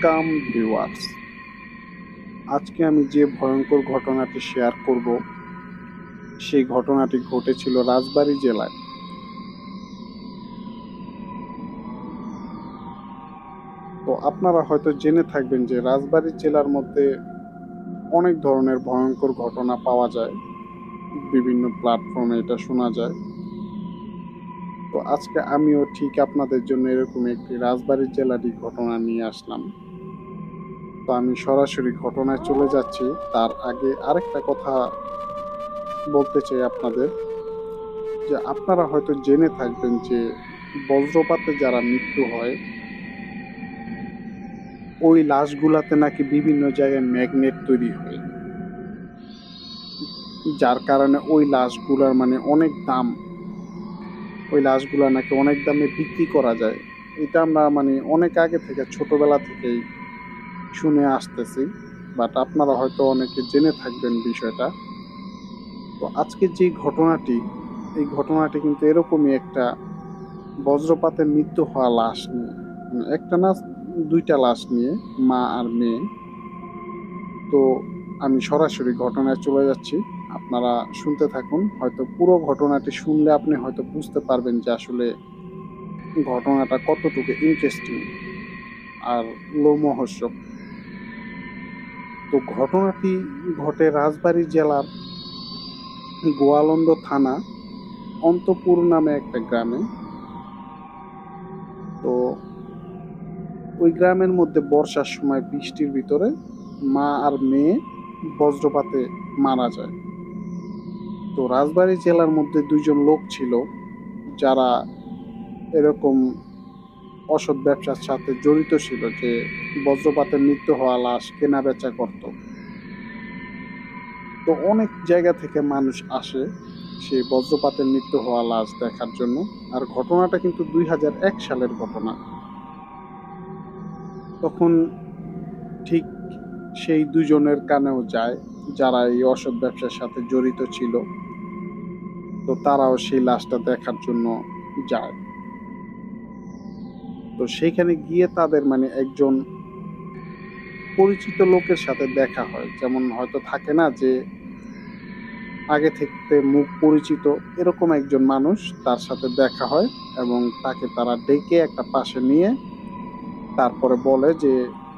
Welcome viewers. আজকে আমি যে ভয়ঙ্কর ঘটনাটি শেয়ার করব সেই ঘটনাটি ঘটেছিল রাজবাড়ী জেলায়। তো আপনারা হয়তো জেনে থাকবেন যে রাজবাড়ী জেলার মধ্যে অনেক ধরনের ভয়ঙ্কর ঘটনা পাওয়া যায়, বিভিন্ন প্ল্যাটফর্মে এটা শোনা যায়। তো আজকে আমিও ঠিক আপনাদের জন্য এরকম একটি রাজবাড়ী জেলারই ঘটনা নিয়ে আসলাম। তো আমি সরাসরি ঘটনায় চলে যাচ্ছি। তার আগে আরেকটা কথা বলতে চাই আপনাদের, যে আপনারা হয়তো জেনে থাকবেন যে বজ্রপাতে যারা মৃত্যু হয় ওই লাশগুলাতে নাকি বিভিন্ন জায়গায় ম্যাগনেট তৈরি হয়, যার কারণে ওই লাশগুলার মানে অনেক দাম। ওই লাশগুলা নাকি অনেক দামে বিক্রি করা যায়। এটা আমরা মানে অনেক আগে থেকে ছোটবেলা থেকেই শুনে আসতেছি, বাট আপনারা হয়তো অনেকে জেনে থাকবেন বিষয়টা। তো আজকে যে ঘটনাটি, এই ঘটনাটি কিন্তু এরকমই একটা বজ্রপাতে মৃত্যু হওয়া লাশ নিয়ে, একটা না দুইটা লাশ নিয়ে, মা আর মেয়ে। তো আমি সরাসরি ঘটনায় চলে যাচ্ছি, আপনারা শুনতে থাকুন। হয়তো পুরো ঘটনাটি শুনলে আপনি হয়তো বুঝতে পারবেন যে আসলে ঘটনাটা কতটুকু ইন্টারেস্টিং আর লোমহর্ষক। তো ঘটনাটি ঘটে রাজবাড়ী জেলার গোয়ালন্দ থানা অন্তপুর নামে একটা গ্রামে। তো ওই গ্রামের মধ্যে বর্ষার সময় বৃষ্টির ভিতরে মা আর মেয়ে বজ্রপাতে মারা যায়। তো রাজবাড়ী জেলার মধ্যে দুইজন লোক ছিল যারা এরকম অসৎ ব্যবসার সাথে জড়িত ছিল, যে বজ্রপাতে মৃত্যু হওয়া লাশ কেনা বেচা করত। তো অনেক জায়গা থেকে মানুষ আসে সেই বজ্রপাতে মৃত্যু হওয়া লাশ দেখার জন্য। আর ঘটনাটা কিন্তু 2001 সালের ঘটনা। তখন ঠিক সেই দুজনের কানেও যায় যারা এই অসৎ ব্যবসার সাথে জড়িত ছিল। তো তারাও সেই লাশটা দেখার জন্য যায়। তো সেইখানে গিয়ে তাদের মানে একজন পরিচিত লোকের সাথে দেখা হয়। যেমন হয়তো থাকে না যে আগে থেকে মুখ পরিচিত, এরকম একজন মানুষ, তার সাথে দেখা হয় এবং তাকে তারা ডেকে একটা পাশে নিয়ে তারপরে বলে যে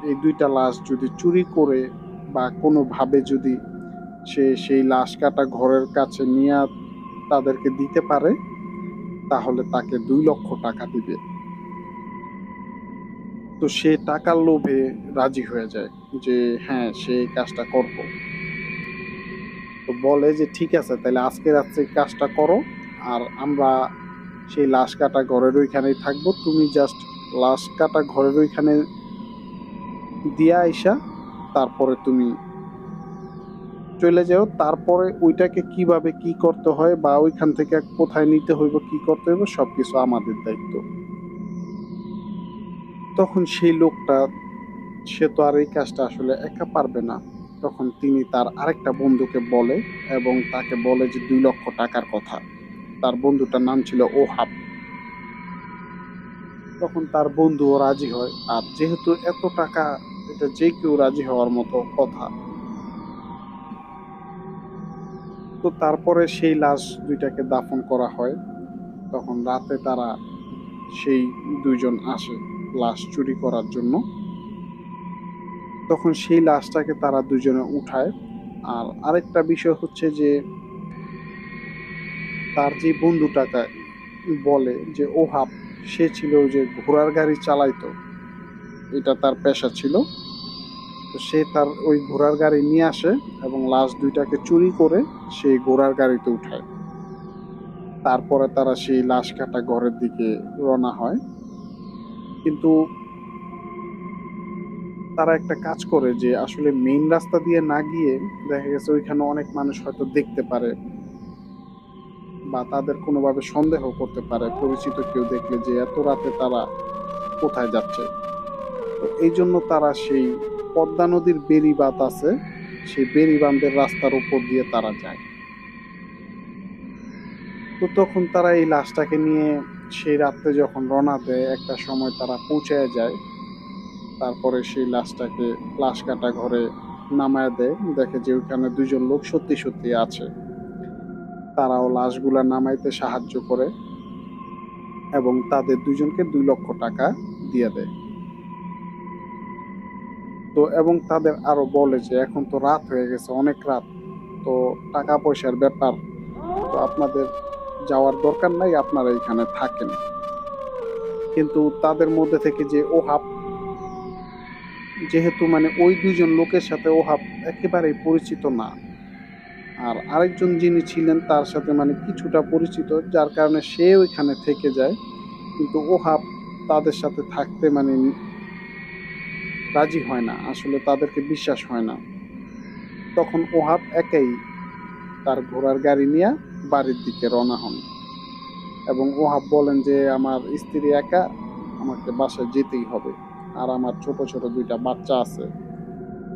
এই দুইটা লাশ যদি চুরি করে বা কোনোভাবে যদি সে সেই লাশ কাটা ঘরের কাছে নিয়ে তাদেরকে দিতে পারে তাহলে তাকে 2 লক্ষ টাকা দিবে। তো সে টাকার লোভে রাজি হয়ে যায় যে হ্যাঁ, সে এই কাজটা করব। তো বলে যে ঠিক আছে, তাহলে আজকে রাত্রে কাজটা করো, আর আমরা সেই লাশ কাটা ঘরের ওইখানেই থাকবো। তুমি জাস্ট লাশ কাটা ঘরের ওইখানে দিয়া আইসা তারপরে তুমি চলে যাও। তারপরে ওইটাকে কিভাবে কি করতে হয় বা ওইখান থেকে কোথায় নিতে হইব, কি করতে হইব, সবকিছু আমাদের দায়িত্ব। তখন সেই লোকটা, সে তো আর এই কাজটা আসলে একা পারবে না। তখন তিনি তার আরেকটা বন্ধুকে বলে এবং তাকে বলে যে 2 লক্ষ টাকার কথা। তার বন্ধুটার নাম ছিল ওহাব। তখন তার বন্ধুও রাজি হয়, আর যেহেতু এত টাকা, এটা যে কেউ রাজি হওয়ার মতো কথা। তো তারপরে সেই লাশ দুইটাকে দাফন করা হয়। তখন রাতে তারা সেই দুইজন আসে লাশ চুরি করার জন্য। তখন সেই লাশটাকে তারা দুজনে উঠায়। আর আরেকটা বিষয় হচ্ছে যে তার যে বন্ধুটাকে বলে যে ওহাব, সে ছিল যে ঘোড়ার গাড়ি চালাইতো, এটা তার পেশা ছিল। তো সে তার ওই ঘোড়ার গাড়ি নিয়ে আসে এবং লাশ দুইটাকে চুরি করে সেই ঘোড়ার গাড়িতে উঠায়। তারপরে তারা সেই লাশ কাটা ঘরের দিকে রওনা হয়। কিন্তু তারা একটা কাজ করে যে আসলে মেইন রাস্তা দিয়ে না গিয়ে, দেখা গেছে ওইখানে অনেক মানুষ হয়তো দেখতে পারে বা তাদের কোনোভাবে সন্দেহ করতে পারে পরিচিত কেউ দেখলে যে এত রাতে তারা কোথায় যাচ্ছে। তো এই জন্য তারা সেই পদ্মা নদীর বেড়িবাঁধ আছে, সেই বেড়িবাঁধের রাস্তার উপর দিয়ে তারা যায়। তো তখন তারা এই লাশটাকে নিয়ে সেই রাত্রে যখন রওনা দেয়, একটা সময় তারা পৌঁছে যায় তারপরে সেই লাশটাকে লাশ কাটা ঘরে নামায় দেয়, দেখে যে ওইখানে দুইজন লোক সত্যি সত্যি আছে। তারাও লাশগুলা নামাইতে সাহায্য করে এবং তাদের দুইজনকে 2 লক্ষ টাকা দিয়ে দেয়। তো এবং তাদের আরো বলে যে এখন তো রাত হয়ে গেছে, অনেক রাত, তো টাকা পয়সার ব্যাপার, তো আপনাদের যাওয়ার দরকার নাই, আপনারা এখানে থাকেন। কিন্তু তাদের মধ্যে থেকে যে ওহাব, যেহেতু মানে ওই দুইজন লোকের সাথে ওহাব একেবারেই পরিচিত না, আর আরেকজন যিনি ছিলেন তার সাথে মানে কিছুটা পরিচিত, যার কারণে সে ওইখানে থেকে যায়। কিন্তু ওহাব তাদের সাথে থাকতে মানে রাজি হয় না, আসলে তাদেরকে বিশ্বাস হয় না। তখন ওহাব একাই তার ঘোড়ার গাড়ি নিয়ে বাড়ির দিকে রওনা হন এবং ওহাব বলেন যে আমার স্ত্রী একা, আমাকে বাসায় যেতেই হবে, আর আমার ছোট ছোট 2টা বাচ্চা আছে,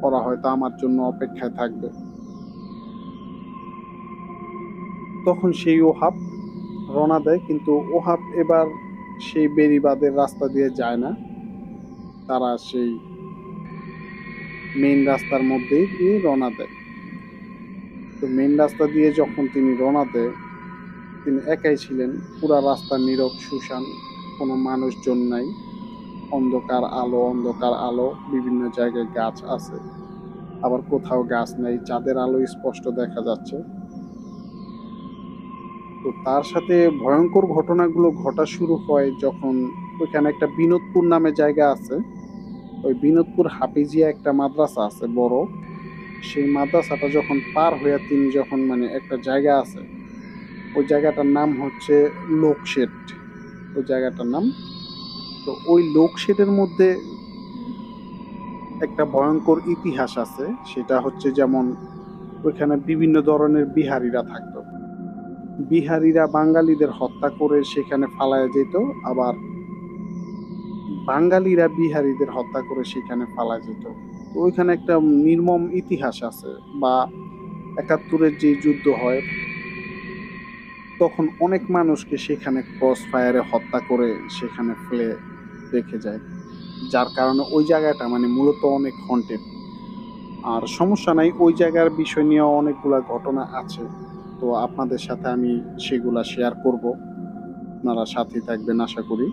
ওরা হয়তো আমার জন্য অপেক্ষায় থাকবে। তখন সেই ওহাব রওনা দেয়, কিন্তু ওহাব এবার সেই বেড়িবাঁধের রাস্তা দিয়ে যায় না, তারা সেই মেইন রাস্তার মধ্যেই দিয়ে রওনা দেয়। তো মেইন রাস্তা দিয়ে যখন তিনি রওনা দেয়, তিনি একাই ছিলেন, পুরা রাস্তা নীরব শুনশান, কোনো মানুষজন নাই, অন্ধকার আলো, অন্ধকার আলো, বিভিন্ন জায়গায় গাছ আছে, আবার কোথাও গাছ নেই, চাঁদের আলো স্পষ্ট দেখা যাচ্ছে। তো তার সাথে ভয়ঙ্কর ঘটনাগুলো ঘটা শুরু হয় যখন ওইখানে একটা বিনোদপুর নামে জায়গা আছে, ওই বিনোদপুর হাফিজিয়া একটা মাদ্রাসা আছে বড়, সেই মাদ্রাসাটা যখন পার হইয়া তিনি যখন মানে একটা জায়গা আছে, ওই জায়গাটার নাম হচ্ছে লোকশেড, ওই জায়গাটার নাম। তো ওই লোকশেডের মধ্যে একটা ভয়ঙ্কর ইতিহাস আছে, সেটা হচ্ছে যেমন ওইখানে বিভিন্ন ধরনের বিহারীরা থাকতো, বিহারীরা বাঙালিদের হত্যা করে সেখানে ফালায়া যেত, আবার বাঙালিরা বিহারীদের হত্যা করে সেখানে ফালায়া যেত। তো ওইখানে একটা নির্মম ইতিহাস আছে, বা 71-এর যে যুদ্ধ হয় তখন অনেক মানুষকে সেখানে ক্রস ফায়ারে হত্যা করে সেখানে ফেলে রেখে যায়, যার কারণে ওই জায়গাটা মানে মূলত অনেক হন্টেড। আর সমস্যা নাই, ওই জায়গার বিষয় নিয়ে অনেকগুলা ঘটনা আছে, তো আপনাদের সাথে আমি সেগুলা শেয়ার করব, আপনারা সাথে থাকবেন আশা করি।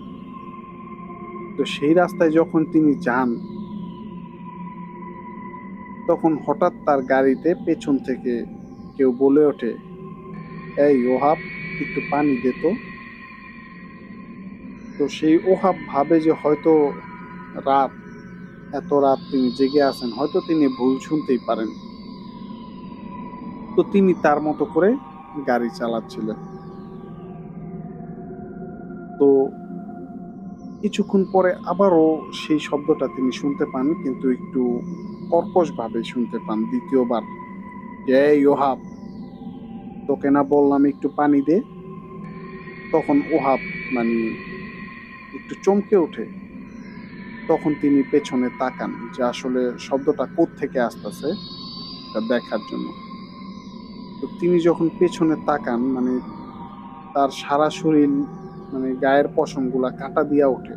তো সেই রাস্তায় যখন তিনি যান, তখন হঠাৎ তার গাড়িতে পেছন থেকে কেউ বলে ওঠে, এই ওহাব, একটু পানি দে তো। তো সেই ওহাব ভাবে যে হয়তো রাত, এত রাত তিনি জেগে আছেন, হয়তো তিনি ভুল শুনতেই পারেন। তো তিনি তার মতো করে গাড়ি চালাচ্ছিলেন। তো কিছুক্ষণ পরে আবারও সেই শব্দটা তিনি শুনতে পান, কিন্তু একটু কর্কশ ভাবে শুনতে পান দ্বিতীয়বার, যে এই ওহাব, তোকে না বললাম একটু পানি দে। তখন ওহাব মানে একটু চমকে ওঠে, তখন তিনি পেছনে তাকান যে আসলে শব্দটা কোত্থেকে আসতেছে তা দেখার জন্য। তো তিনি যখন পেছনে তাকান মানে তার সারা শরীর মানে গায়ের পশমগুলা কাঁটা দিয়া ওঠে।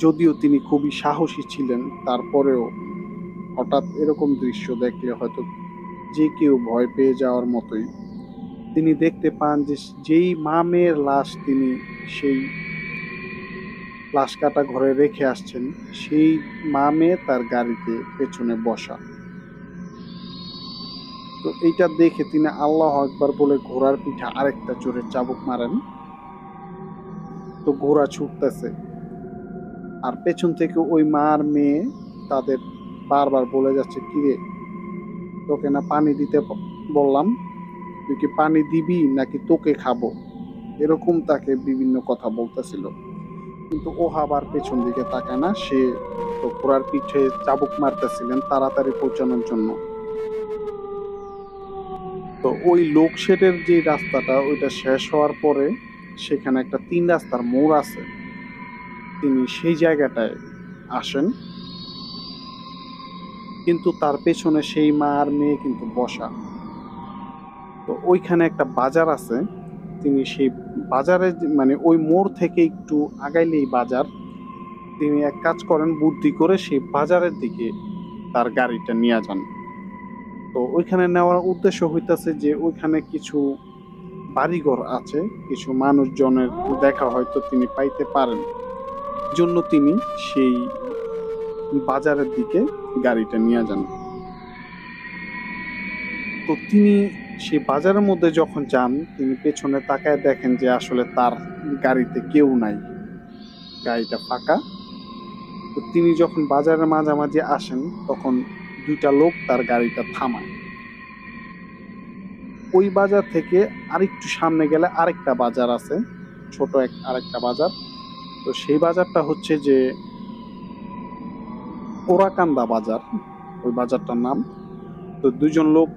যদিও তিনি খুবই সাহসী ছিলেন, তারপরেও হঠাৎ এরকম দৃশ্য দেখলে হয়তো যে কেউ ভয় পেয়ে যাওয়ার মতোই। তিনি দেখতে পান যে যেই মা মেয়ের লাশ তিনি সেই লাশ কাটা ঘরে রেখে আসছেন, সেই মা মেয়ে তার গাড়িতে পেছনে বসা। তো এইটা দেখে তিনি আল্লাহ আকবার বলে ঘোড়ার পিঠে আরেকটা জোরে চাবুক মারেন। তো ঘোড়া ছুটতেছে, আর পেছন থেকে ওই মা আর মেয়ে তাদের বারবার বলে যাচ্ছে, কিরে, তোকে না পানি দিতে বললাম, তুই কি পানি দিবি নাকি তোকে খাবো, এরকম তাকে বিভিন্ন কথা বলতেছিল। কিন্তু ও আবার পেছন দিকে তাকায় না, সে তো ঘোড়ার পিঠে চাবুক মারতেছিলেন তাড়াতাড়ি পৌঁছানোর জন্য। তো ওই লোকশেডের যে রাস্তাটা ওইটা শেষ হওয়ার পরে সেখানে একটা 3 রাস্তার মোড় আছে, তিনি সেই জায়গাটায় আসেন, কিন্তু তার পেছনে সেই মা আর মেয়ে কিন্তু বসা। তো ওইখানে একটা বাজার আছে, তিনি সেই বাজারে মানে ওই মোড় থেকে একটু আগাইলেই বাজার, তিনি এক কাজ করেন, বুদ্ধি করে সেই বাজারের দিকে তার গাড়িটা নিয়ে যান। তো ওইখানে নেওয়ার উদ্দেশ্য হইতাছে যে ওইখানে কিছু বাড়িঘর আছে, কিছু মানুষজনের দেখা হয়তো তিনি পাইতে পারেন, জন্য তিনি সেই বাজারের দিকে গাড়িটা নিয়ে যান। তো তিনি সেই বাজারের মধ্যে যখন যান, তিনি পেছনে তাকায় দেখেন যে আসলে তার গাড়িতে কেউ নাই, গাড়িটা ফাঁকা। তো তিনি যখন বাজারের মাঝামাঝি আসেন, তখন দুইটা লোক তার গাড়িটা থামায়। ওই বাজার থেকে আরেকটু সামনে গেলে আরেকটা বাজার আছে, ছোট আরেকটা বাজার। তো সেই বাজারটা হচ্ছে যে ওরাকান্দা বাজার, ওই বাজারটার নাম। তো দুজন লোক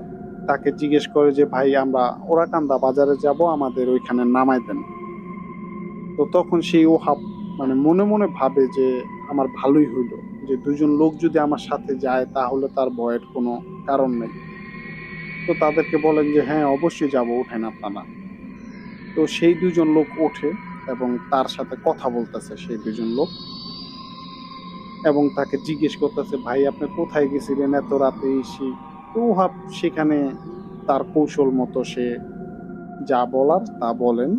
তাকে জিজ্ঞেস করে যে ভাই, আমরা ওরাকান্দা বাজারে যাব, আমাদের ওইখানে নামাই দেন। তো তখন সেই ওহাব মনে মনে ভাবে যে আমার ভালোই হইল, যে দুজন লোক যদি আমার সাথে যায় তাহলে তার ভয়ের কোনো কারণ নেই। তো তাদেরকে বলেন যে হ্যাঁ অবশ্যই যাব, ওঠেন আপনারা। তো সেই দুজন লোক ওঠে এবং তার সাথে কথা বলতেছে সেই দুজন লোক, এবং তাকে জিজ্ঞেস করতেছে ভাই আপনি কোথায় গেছিলেন এত রাতে এসে। তো ওহাব সেখানে তার কৌশল মতো সে যা বলার তা বলেন।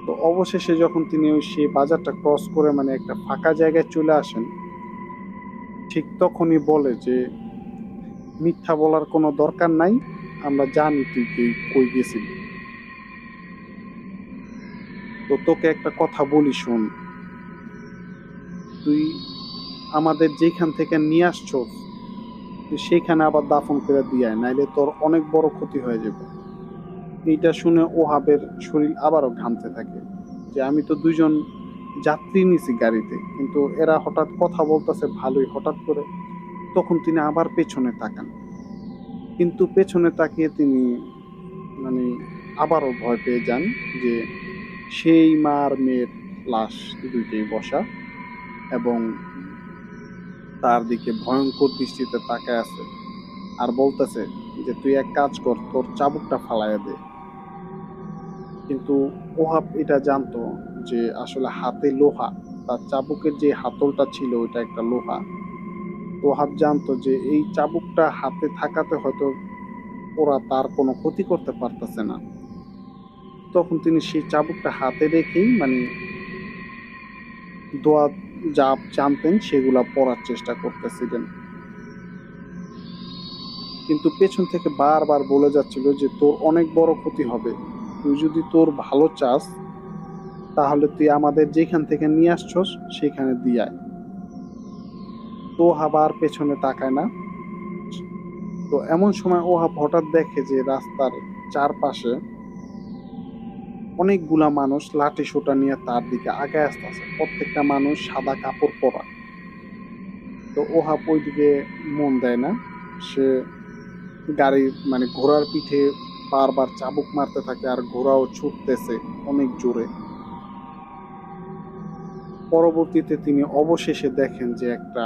তো অবশেষে যখন তিনি সেই বাজারটা ক্রস করে একটা ফাঁকা জায়গায় চলে আসেন, ঠিক তখনই বলে যে মিথ্যা বলার কোনো দরকার নাই, আমরা জানি তুই কই গেছিলি। তো তোকে একটা কথা বলি শোন, তুই আমাদের যেখান থেকে নিয়ে আসছস তুই সেখানে আবার দাফন করে দিয়ে আয়, নাইলে তোর অনেক বড় ক্ষতি হয়ে যাবে। এইটা শুনে ওহাবের শরীর আবারও ঘামতে থাকে, যে আমি তো দুইজন যাত্রী নিছি গাড়িতে, কিন্তু এরা হঠাৎ কথা বলতেছে ভালোই, হঠাৎ করে। তখন তিনি আবার পেছনে তাকান, কিন্তু পেছনে তাকিয়ে তিনি মানে আবারও ভয় পেয়ে যান, যে সেই মার মেয়ের লাশ দুইটাই বসা এবং তার দিকে ভয়ঙ্কর দৃষ্টিতে তাকায় আছে, আর বলতেছে যে তুই এক কাজ কর, তোর চাবুকটা ফালাইয়া দে। কিন্তু ওহাব এটা জানতো যে আসলে হাতে লোহা, তার চাবুকের যে হাতলটা ছিল ওইটা একটা লোহা। ওহাব জানতো যে এই চাবুকটা হাতে থাকাতে হয়তো ওরা তার কোনো ক্ষতি করতে পারতেছে না। তখন তিনি সেই চাবুকটা হাতে রেখেই দোয়া যা জানতেন সেগুলা পড়ার চেষ্টা করতেছিলেন। কিন্তু পেছন থেকে বারবার বলে যাচ্ছিল যে তোর অনেক বড় ক্ষতি হবে, তুই যদি তোর ভালো চাস তাহলে তুই আমাদের যেখান থেকে নিয়ে আসছস সেখানে দিয়ে আয়। তো ওহাব আর পেছনে তাকায় না। তো এমন সময় ওহাব হঠাৎ দেখে যে রাস্তার চারপাশে অনেকগুলা মানুষ লাঠি সোঁটা নিয়ে তার দিকে আগায় আসতেছে, প্রত্যেকটা মানুষ সাদা কাপড় পরা। তো ওহাব ওইদিকে মন দেয় না, সে গাড়ির ঘোড়ার পিঠে বারবার চাবুক মারতে থাকে, আর ঘোড়াও ছুটতেছে অনেক জোরে। পরবর্তীতে তিনি অবশেষে দেখেন যে একটা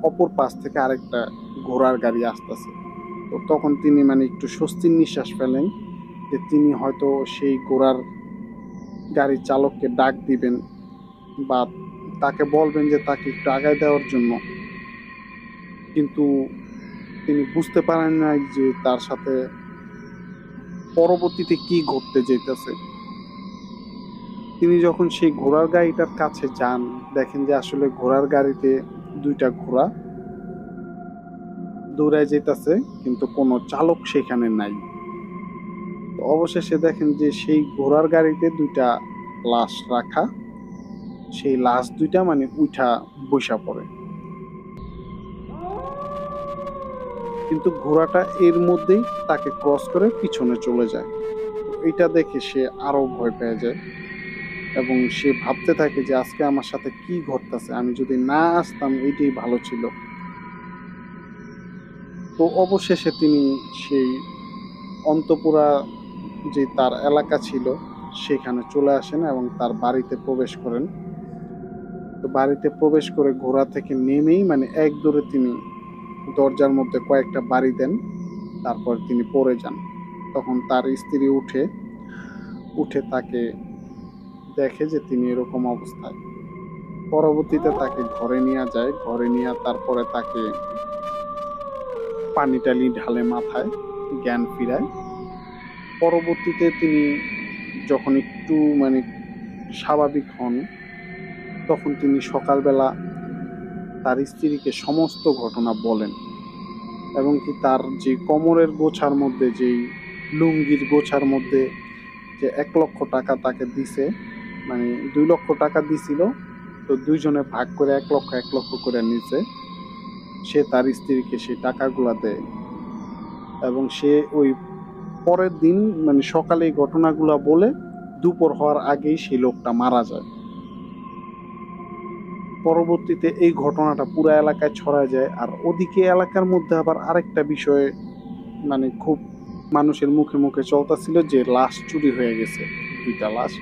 অপর পাশ থেকে আরেকটা ঘোড়ার গাড়ি আসতেছে। তো তখন তিনি একটু স্বস্তির নিঃশ্বাস ফেলেন, যে তিনি হয়তো সেই ঘোড়ার গাড়ির চালককে ডাক দিবেন বা তাকে বলবেন যে তাকে একটু আগায় দেওয়ার জন্য। কিন্তু তিনি বুঝতে পারেন না যে তার সাথে পরবর্তীতে কি ঘটতে যেতেছে। তিনি যখন সেই ঘোড়ার গাড়িটার কাছে যান, দেখেন যে আসলে ঘোড়ার গাড়িতে দুইটা ঘোড়া দৌড়ায় যেতেছে, কিন্তু কোনো চালক সেখানে নাই। তো অবশেষে দেখেন যে সেই ঘোড়ার গাড়িতে দুইটা লাশ রাখা, সেই লাশ দুইটা উঠা বসা পড়ে। কিন্তু ঘোড়াটা এর মধ্যেই তাকে ক্রস করে পিছনে চলে যায়। এটা দেখে সে আরো ভয় পেয়ে যায় এবং সে ভাবতে থাকে যে আজকে আমার সাথে কি ঘটতেছে, আমি যদি না আসতাম এটাই ভালো ছিল। তো অবশেষে তিনি সেই অন্তপুরা যে তার এলাকা ছিল সেখানে চলে আসেন এবং তার বাড়িতে প্রবেশ করেন। তো বাড়িতে প্রবেশ করে ঘোড়া থেকে নেমেই এক দৌড়ে তিনি দরজার মধ্যে কয়েকটা বাড়ি দেন, তারপর তিনি পড়ে যান। তখন তার স্ত্রী উঠে তাকে দেখে যে তিনি এরকম অবস্থায়। পরবর্তীতে তাকে ঘরে নিয়ে যায়, ঘরে নিয়ে তারপরে তাকে পানি টানি ঢালে মাথায়, জ্ঞান ফিরায়। পরবর্তীতে তিনি যখন একটু মানে স্বাভাবিক হন, তখন তিনি সকালবেলা তার স্ত্রীকে সমস্ত ঘটনা বলেন, এবং কি তার যে কোমরের গোছার মধ্যে, যেই লুঙ্গির গোছার মধ্যে যে 1,00,000 টাকা তাকে দিছে, মানে 2,00,000 টাকা দিছিল, তো দুইজনে ভাগ করে 1,00,000 1,00,000 করে নিছে। সে তার স্ত্রীকে সেই টাকাগুলা দেয়, এবং সে ওই পরের দিন মানে সকালে এই ঘটনাগুলা বলে দুপুর হওয়ার আগেই সেই লোকটা মারা যায়। পরবর্তীতে এই ঘটনাটা পুরো এলাকায় ছড়ায় যায়। আর ওদিকে এলাকার মধ্যে আবার আরেকটা বিষয় মানে খুব মানুষের মুখে মুখে চলতেছিল, যে লাশ চুরি হয়ে গেছে, 2টা লাশ।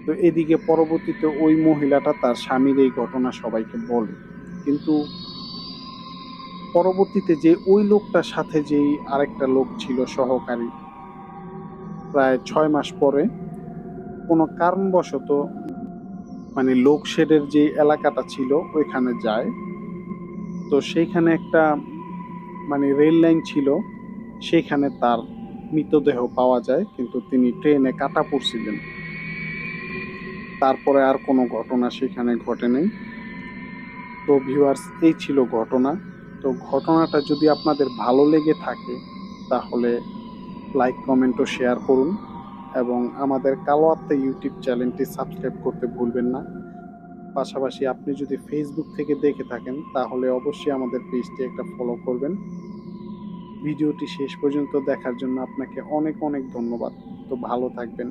তো এদিকে পরবর্তীতে ওই মহিলাটা তার স্বামীর এই ঘটনা সবাইকে বলে, কিন্তু পরবর্তীতে যে ওই লোকটার সাথে যেই আরেকটা লোক ছিল সহকারী, প্রায় 6 মাস পরে কোনো কারণবশত মানে লোকশেডের যে এলাকাটা ছিল ওইখানে যায়। তো সেইখানে একটা মানে রেল লাইন ছিল, সেইখানে তার মৃতদেহ পাওয়া যায়, কিন্তু তিনি ট্রেনে কাটা পড়ছিলেন। তারপরে আর কোনো ঘটনা সেখানে ঘটে নাই। তো ভিউয়ার্স, এই ছিল ঘটনা। তো ঘটনাটা যদি আপনাদের ভালো লেগে থাকে তাহলে লাইক, কমেন্ট ও শেয়ার করুন, এবং আমাদের কালো আত্মা ইউটিউব চ্যানেলটি সাবস্ক্রাইব করতে ভুলবেন না। পাশাপাশি আপনি যদি ফেসবুক থেকে দেখে থাকেন তাহলে অবশ্যই আমাদের পেজটি একটা ফলো করবেন। ভিডিওটি শেষ পর্যন্ত দেখার জন্য আপনাকে অনেক অনেক ধন্যবাদ। তো ভালো থাকবেন।